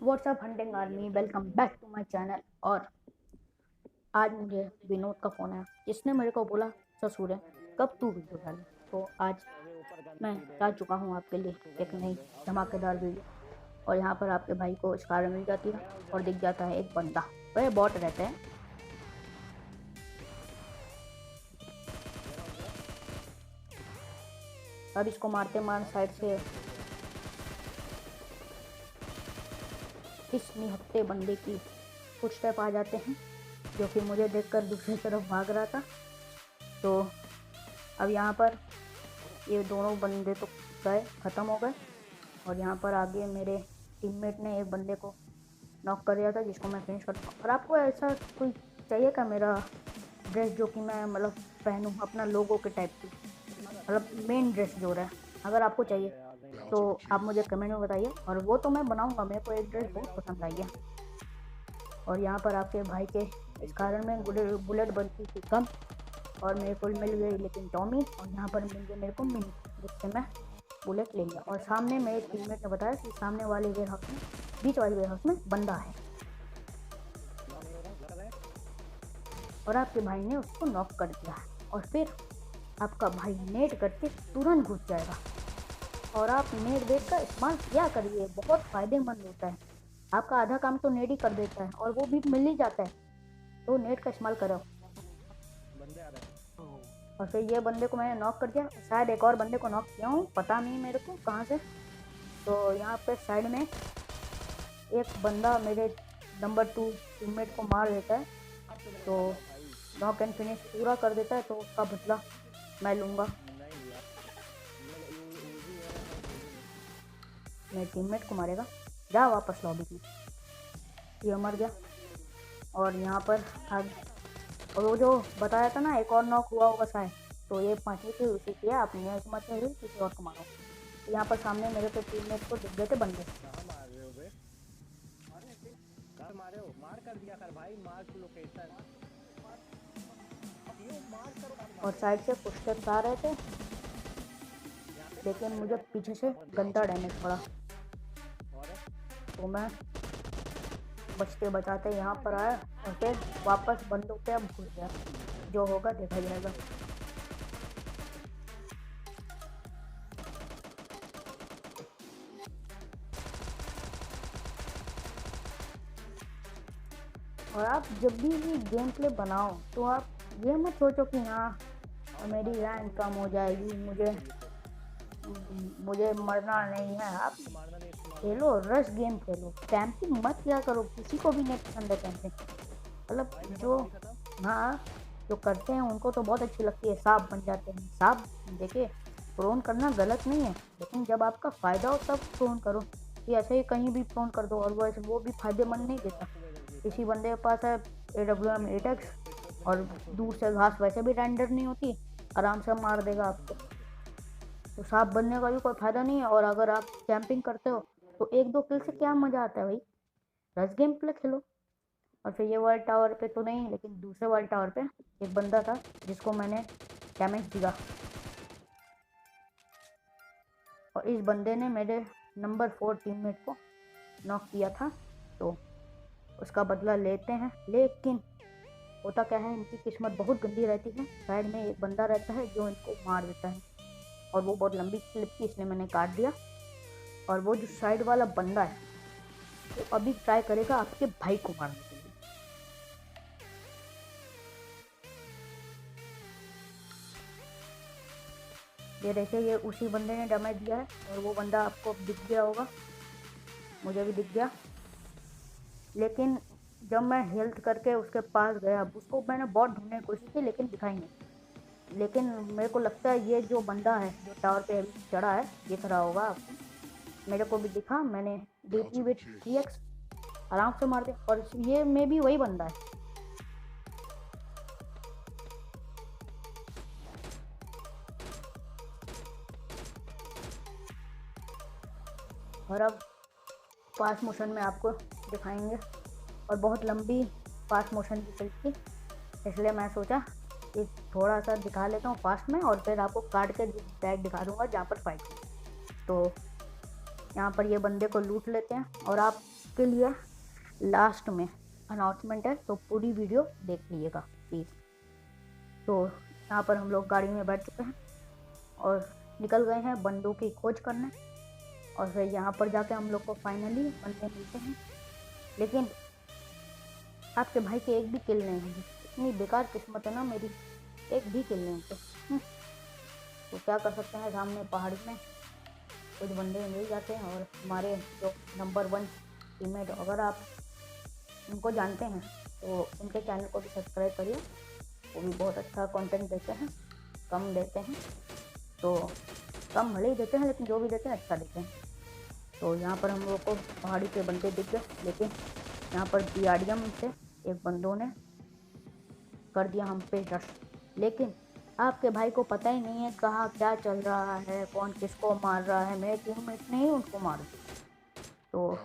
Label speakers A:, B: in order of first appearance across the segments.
A: WhatsApp hunting army, welcome back to my channel. और आज मुझे विनोद का फ़ोन आया जिसने मेरे को बोला ससुरे कब तू वीडियो डाले। तो आज मैं ला चुका हूँ आपके लिए एक नई धमाकेदार वीडियो। और यहाँ पर आपके भाई को स्कार मिल जाती है और दिख जाता है एक बंदा। वह बॉट रहते हैं। अब इसको मारते मार साइड से इस निहत्ते बंदे की फुटस्टेप आ जाते हैं, जो कि मुझे देखकर दूसरी तरफ भाग रहा था। तो अब यहाँ पर ये दोनों बंदे तो गए, ख़त्म हो गए। और यहाँ पर आगे मेरे टीममेट ने एक बंदे को नॉक कर दिया था जिसको मैं फिनिश करता हूँ। और आपको ऐसा कोई चाहिए क्या मेरा ड्रेस जो कि मैं मतलब पहनूँ अपना लोगों के टाइप की, मतलब मेन ड्रेस जो रहा है, अगर आपको चाहिए तो आप मुझे कमेंट में बताइए और वो तो मैं बनाऊँगा। मेरे को एक ड्रेस बहुत पसंद आई है। और यहाँ पर आपके भाई के इस कारण में बुलेट बनती थी कम और मेरे को मिल गई लेकिन टॉमी, और यहाँ पर मिल गई मेरे को मिनी, जिससे मैं बुलेट ले लिया। और सामने मेरे टीममेट ने बताया कि सामने वाले वेयर हाउस में, बीच वाले वेयर हाउस में बंदा है और आपके भाई ने उसको नॉक कर दिया। और फिर आपका भाई नेट करके तुरंत घुस जाएगा और आप नेट बेच का इस्तेमाल किया करिए, बहुत फ़ायदेमंद होता है। आपका आधा काम तो नेट ही कर देता है और वो भी मिल ही जाता है, तो नेट का इस्तेमाल करो। और फिर ये बंदे को मैंने नॉक कर दिया, शायद एक और बंदे को नॉक किया हूँ, पता नहीं मेरे को कहाँ से। तो यहाँ पे साइड में एक बंदा मेरे नंबर 2 टीममेट को मार देता है, तो नॉक एंड फिनिश पूरा कर देता है। तो उसका बदला मैं लूँगा। मेरे टीममेट को मारेगा, जा वापस लॉबी में। ये मर गया। और यहाँ पर और वो जो बताया था ना एक और नॉक हुआ होगा शायद, तो ये 5वीं थी, उसे किया आपने मत हुई, किसी और को मारो। यहाँ पर सामने मेरे पे टीममेट को दिख गए थे बंदे। और साइड से फुटस्टेप्स आ रहे थे, लेकिन मुझे पीछे से गंदा डैमेज पड़ा, तो मैं बचते बचाते यहाँ पर आया और फिर वापस बंदों पे अब घुस गया। जो होगा देखा जाएगा। और आप जब भी गेम प्ले बनाओ तो आप ये मत सोचो कि हाँ मेरी रैंक कम हो जाएगी, मुझे मरना नहीं है। आप खेलो, रश गेम खेलो, कैंपिंग मत किया करो। किसी को भी नहीं पसंद है कैंपिंग, मतलब जो हाँ जो करते हैं उनको तो बहुत अच्छी लगती है, सांप बन जाते हैं। सांप देखिए, प्रोन करना गलत नहीं है, लेकिन जब आपका फ़ायदा हो तब प्रोन करो। कि ऐसे ही कहीं भी प्रोन कर दो और वो भी फायदेमंद नहीं देता। किसी बंदे के पास है AWM 8x और दूर से घास वैसे भी रेंडर नहीं होती, आराम से मार देगा आपको। तो सांप बनने का भी कोई फ़ायदा नहीं है। और अगर आप कैंपिंग करते हो तो 1-2 किल से क्या मज़ा आता है भाई, रश गेम प्ले खेलो। और फिर ये वर्ल्ड टावर पे तो नहीं, लेकिन दूसरे वर्ल्ड टावर पे एक बंदा था जिसको मैंने डैमेज दिया, और इस बंदे ने मेरे नंबर 4 टीममेट को नॉक किया था। तो उसका बदला लेते हैं, लेकिन होता क्या है, इनकी किस्मत बहुत गंदी रहती है। साइड में एक बंदा रहता है जो इनको मार देता है, और वो बहुत लंबी क्लिप थी इसलिए मैंने काट दिया। और वो जो साइड वाला बंदा है वो अभी ट्राई करेगा आपके भाई को मारने के लिए। ये देखिए, ये उसी बंदे ने डैमेज दिया है और वो बंदा आपको दिख गया होगा, मुझे भी दिख गया। लेकिन जब मैं हेल्थ करके उसके पास गया, उसको मैंने बहुत ढूंढने की कोशिश की लेकिन दिखाई नहीं। लेकिन मेरे को लगता है ये जो बंदा है जो टावर पे अभी चढ़ा है, दिख रहा होगा आपको, मेरे को भी दिखा। मैंने DP विथ 3x आराम से मार दिया, और ये में भी वही बंदा है। और अब फास्ट मोशन में आपको दिखाएंगे, और बहुत लंबी फास्ट मोशन की क्लिप थी, इसलिए मैं सोचा कि थोड़ा सा दिखा लेता हूँ फास्ट में और फिर आपको काट के डायरेक्ट दिखा दूँगा जहाँ पर फाइट। तो यहाँ पर ये बंदे को लूट लेते हैं, और आप उसके लिए लास्ट में अनाउंसमेंट है, तो पूरी वीडियो देख लीजिएगा प्लीज़। तो यहाँ पर हम लोग गाड़ी में बैठ चुके हैं और निकल गए हैं बंदों की खोज करने। और फिर यहाँ पर जाके हम लोग को फाइनली बंदे मिलते हैं, लेकिन आपके भाई के एक भी किल नहीं होंगे। इतनी बेकार किस्मत है ना मेरी, एक भी किल नहीं होते। तो क्या कर सकते हैं, सामने पहाड़ी में कुछ बंदे मिल जाते हैं। और हमारे जो नंबर 1 टीममेट, अगर आप उनको जानते हैं तो उनके चैनल को भी सब्सक्राइब करिए। वो भी बहुत अच्छा कंटेंट देते हैं, कम देते हैं, तो कम भले ही देते हैं लेकिन जो भी देते हैं अच्छा देते हैं। तो यहाँ पर हम लोग को पहाड़ी के बंदे दिख गए, लेकिन यहाँ पर बीआरडीएम से एक बंदों ने कर दिया हम पे रश। लेकिन आपके भाई को पता ही नहीं है कहाँ क्या चल रहा है, कौन किसको मार रहा है। मेरे टीममेट ने ही उनको मारा, तो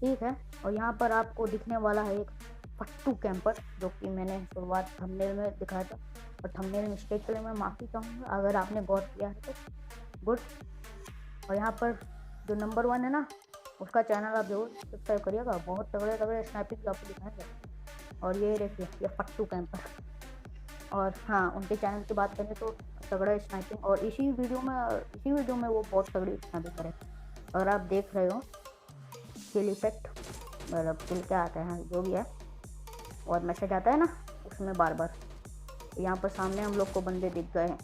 A: ठीक है। और यहाँ पर आपको दिखने वाला है एक फट्टू कैंपर, जो कि मैंने शुरुआत थंबनेल में दिखाया था। और थंबनेल मिस्टेक के लिए मैं माफ़ी चाहूँगा, अगर आपने गौर किया है तो गुड। और यहाँ पर जो नंबर 1 है ना, उसका चैनल आप जरूर सब्सक्राइब करिएगा, बहुत तगड़े तगड़े स्नैपिंग आपको दिखाएंगे। और ये देखिए, ये फट्टू कैंपर। और हाँ, उनके चैनल की बात करें तो तगड़ा स्नैपिंग, और इसी वीडियो में वो बहुत तगड़ी स्नैपिंग करे। अगर आप देख रहे हो किल इफेक्ट, मतलब किल क्या आता है जो भी है, और मैसेज आता है ना उसमें बार बार, यहाँ पर सामने हम लोग को बंदे दिख गए हैं।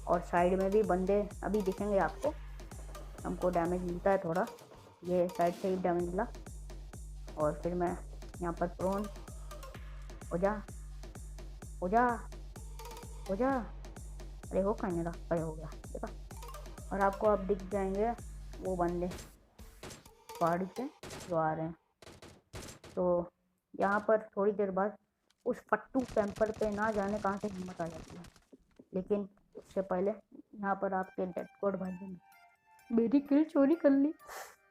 A: और साइड में भी बंदे अभी दिखेंगे आपको। हमको डैमेज मिलता है थोड़ा, ये साइड से ही डैमेज मिला। और फिर मैं यहाँ पर प्रोन हो जा, अरे हो कहीं रहा, अरे हो गया, देखा। और आपको अब दिख जाएंगे वो बंदे पहाड़ी से जो आ रहे हैं। तो यहाँ पर थोड़ी देर बाद उस फट्टू कैंपर पे ना जाने कहाँ से हिम्मत आ जाती है, लेकिन उससे पहले यहाँ पर आपके डेड कोड भाई ने मेरी किल चोरी कर ली,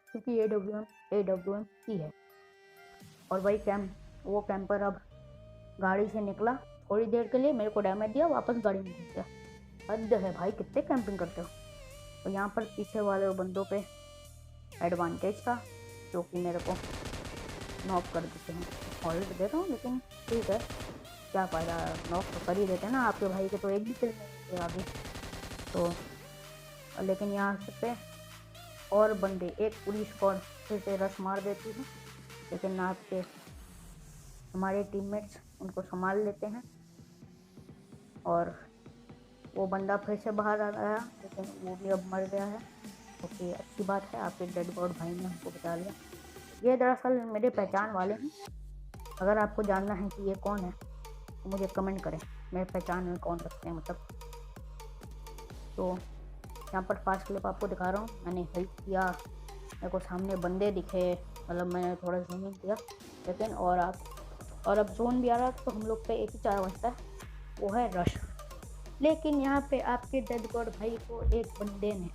A: क्योंकि AWM ही है। और वो कैंपर अब गाड़ी से निकला, थोड़ी देर के लिए मेरे को डैमेज दिया, वापस गाड़ी में घुस गया। हद है भाई, कितने कैंपिंग करते हो। तो यहाँ पर पीछे वाले बंदों पे एडवांटेज था, जो कि मेरे को नॉक कर देते हैं। हॉल्ड देता हूँ, लेकिन ठीक है, क्या फ़ायदा, नॉक तो कर ही देते हैं ना। आपके भाई के तो एक भी किल नहीं थे आगे। तो लेकिन यहाँ पे और बंदे, एक पूरी स्क्वाड फिर से रश मार देती है, लेकिन आपके हमारे टीममेट्स उनको संभाल लेते हैं। और वो बंदा फिर से बाहर आ गया, लेकिन वो भी अब मर गया है। ओके, अच्छी बात है, आपके डेड बॉड भाई ने हमको बचा लिया। ये दरअसल मेरे पहचान वाले हैं। अगर आपको जानना है कि ये कौन है तो मुझे कमेंट करें, मेरे पहचान में कौन रखते हैं मतलब। तो यहाँ पर फास्ट क्लिप आपको दिखा रहा हूँ। मैंने हेल्प किया, मेरे को सामने बंदे दिखे, मतलब मैंने थोड़ा जूमिंग किया, लेकिन और अब जोन भी आ रहा, तो हम लोग पे एक ही चारा बचता है, वो है रश। लेकिन यहाँ पे आपके डेड गॉड भाई को एक बंदे ने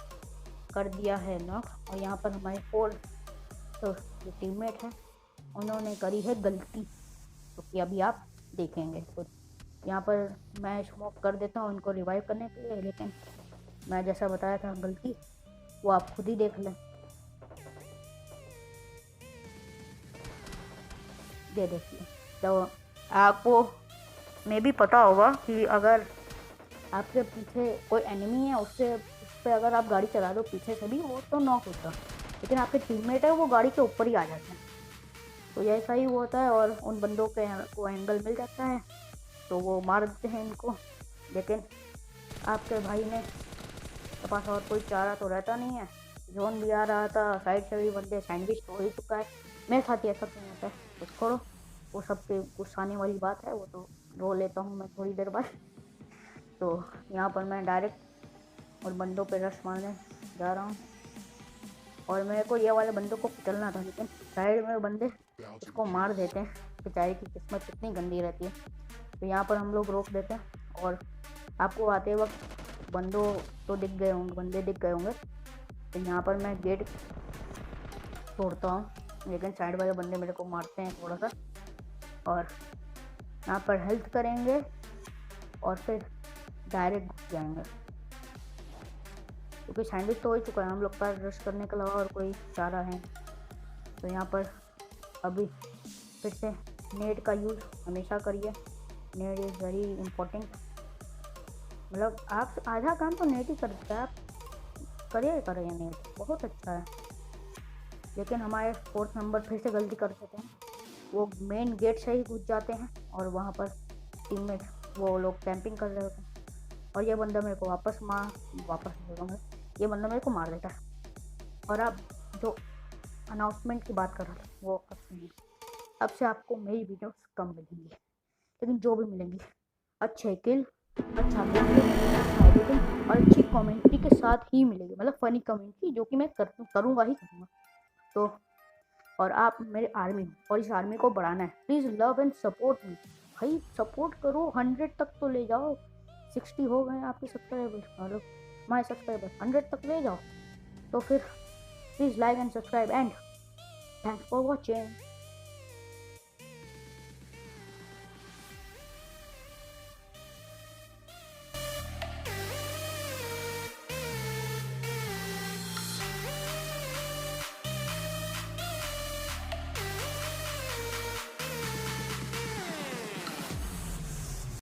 A: कर दिया है नॉक। और यहाँ पर हमारे 4 जो टीममेट हैं उन्होंने करी है गलती, क्योंकि अभी आप देखेंगे खुद। यहाँ पर मैं स्मोक कर देता हूँ इनको रिवाइव करने के लिए, लेकिन मैं जैसा बताया था गलती, वो आप खुद ही देख लें। ये देखिए, तो आपको में भी पता होगा कि अगर आपके पीछे कोई एनिमी है, उस पर अगर आप गाड़ी चला दो पीछे से भी, वो तो नॉक होता, लेकिन आपके टीममेट है वो गाड़ी के ऊपर ही आ जाते हैं। तो ऐसा ही होता है, और उन बंदों के को एंगल मिल जाता है तो वो मार देते हैं इनको। लेकिन आपके भाई ने के पास और कोई चारा तो रहता नहीं है, जोन भी आ रहा था, साइड से भी बंदे, सैंडविच तो हो ही चुका है। मेरे साथ ही ऐसा क्यों होता है, तो छोड़ो, वो सबके गुस्साने वाली बात है, वो तो रो लेता हूँ मैं थोड़ी देर बाद। तो यहाँ पर मैं डायरेक्ट और बंदों पे रश मारने जा रहा हूँ, और मेरे को ये वाले बंदों को कुचलना था, लेकिन साइड में बंदे उसको मार देते हैं। बेचारे की किस्मत कितनी गंदी रहती है। तो यहाँ पर हम लोग रोक देते हैं, और आपको आते वक्त बंदे दिख गए होंगे। तो यहाँ पर मैं गेट तोड़ता हूँ, लेकिन साइड वाले बंदे मेरे को मारते हैं थोड़ा सा। और यहाँ पर हेल्थ करेंगे और फिर डायरेक्ट घुस जाएंगे, क्योंकि सैंडविच तो हो ही चुका है। हम लोग पास रश करने के अलावा और कोई चारा है। तो यहाँ पर अभी फिर से नेट का यूज़ हमेशा करिए। Net is very important. मतलब आप आधा काम तो नेट ही करता है, आप करिए नेट, बहुत अच्छा है। लेकिन हमारे फोर्थ नंबर फिर से गलती कर देते हैं, वो मेन गेट से ही घुस जाते हैं और वहाँ पर टीममेट वो लोग कैंपिंग कर रहे होते हैं और ये बंदा मेरे को वापस बोल रहा हूँ, ये बंदा मेरे को मार देता है। और अब जो अनाउंसमेंट की बात कर रहा था वो अब सुनिए। अब से आपको मेरी वीडियोस कम मिलेंगी, लेकिन जो भी मिलेंगी अच्छे किल, अच्छा एडिटिंग और अच्छी कमेंट्री के साथ ही मिलेगी, मतलब फनी कमेंट्री, जो कि मैं करूँगा ही करूँगा। तो और आप मेरे आर्मी और इस आर्मी को बढ़ाना है, please love and support me भाई, सपोर्ट करो, 100 तक तो ले जाओ। 60 हो गए आपके सब्सक्राइबर्स, मतलब हमारे सब्सक्राइबर्स 100 तक ले जाओ। तो फिर please like and subscribe and thanks for watching.